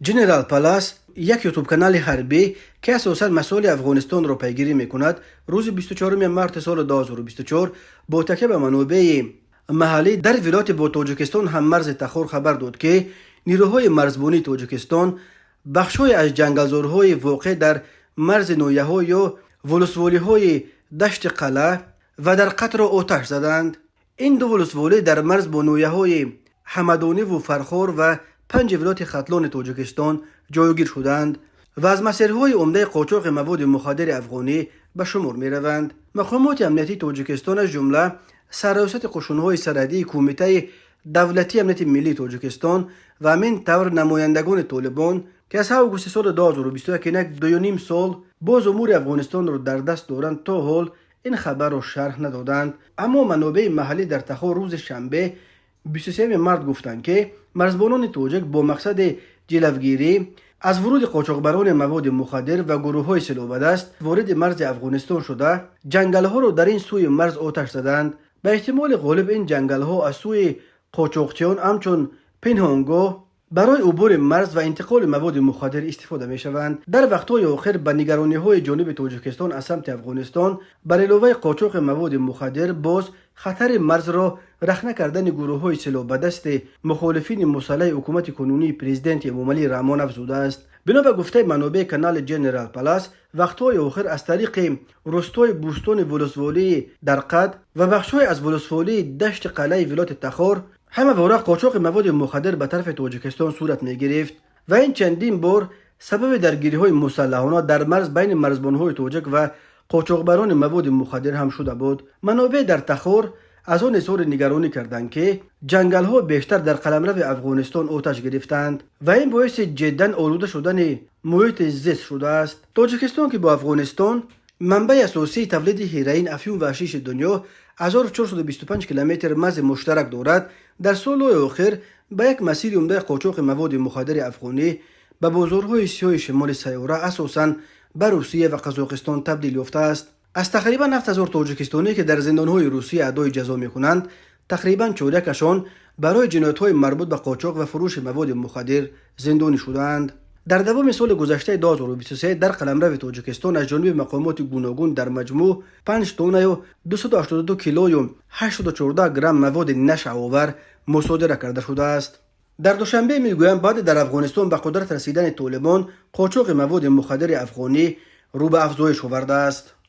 جنرال پالاس یک یوتیوب کانال حربی که اساساً مسائل افغانستان را پیگیری میکند روز 24 مارس سال 2024 با تکیه به منابع محلی در ولایت با تاجیکستان هم مرز تخار خبر داد که نیروهای مرزبانی تاجیکستان بخش‌های از جنگلزارهای واقع در مرز نویه‌ها یا ولسوالی‌های دشت قلعه و در قطر را آتش زدند. این دو ولسوالی در مرز با نویه‌های حمدانی و فرخار و 5 ولایت ختلان تاجیکستان جایگیر شدند و از مسیرهای عمده قاچاق مواد مخدر افغانی به شمار می روند. مقامات امنیتی تاجیکستان از جمله سرریاست قشون‌های سرحدی کمیته دولتی امنیت ملی تاجیکستان و همین طور نمایندگان طالبان که از آگوست سال 2021 یک 2.5 سال باز امور افغانستان را در دست دارند تا حال این خبر را شرح ندادند. اما منابع محلی در تخار روز شنبه 23 مارس گفتند که مرزبانان تاجیک با مقصد جلوگیری از ورود قاچاقبران مواد مخدر و گروه‌های سلاح به دست وارد مرز افغانستان شده جنگل‌ها را در این سوی مرز آتش زدند. به احتمال غالب این جنگل‌ها از سوی قاچاقچیان همچون پنهانگاه برای عبور مرز و انتقال مواد مخدر استفاده می‌شوند. در وقت‌های آخر به نگرانی‌های جانب تاجیکستان از سمت افغانستان بر علاوه قاچاق مواد مخدر باز خطر مرز را رخنه کردن گروه‌های سلاح به دست مخالفین مسلح حکومت کنونی پرزیدنت امامعلی رحمان افزوده است. بنا به گفته منابع کانال جنرال پالاس وقت‌های آخر از طریق روستای بوستان ولسوالی در قد و بخش‌های از ولسوالی دشت قلعه ولایت تخار همه واره قاچاق مواد مخدر به طرف تاجیکستان صورت می‌گرفت و این چندین بار سبب درگیری‌های مسلحانه در مرز بین مرزبان‌های تاجیک و قاچاقبران مواد مخدر هم شده بود. منابع در تخار از آن اظهار نگرانی کردند که جنگل‌ها بیشتر در قلمرو افغانستان آتش گرفتند و این باعث جداً آلوده شدن محیط زیست شده است. تاجیکستان که با افغانستان منبع اساسی تولید هیروئین، افیون و حشیش دنیا 1425 کیلومتر مرز مشترک دارد، در سال‌های آخر به یک مسیر عمده قاچاق مواد مخدر افغانی به بازارهای سیاه شمال سیاره اساساً به روسیه و قزاقستان تبدیل یافته است. از تقریباً 7000 تاجیکستانی که در زندان‌های روسیه ادای جزا می‌کنند، تقریباً چهارکشان برای جنایت‌های مربوط به قاچاق و فروش مواد مخدر زندانی شدند. در دوام سال گذشته 2023 در قلمرو تاجیکستان از جانب مقامات گوناگون در مجموع 5 تن و 282 کیلو و 814 گرم مواد نشه‌آور مصادره کرده شده است. در دوشنبه میگویند بعد در افغانستان به قدرت رسیدن طالبان قاچاق مواد مخدر افغانی رو به افزایش آورده است.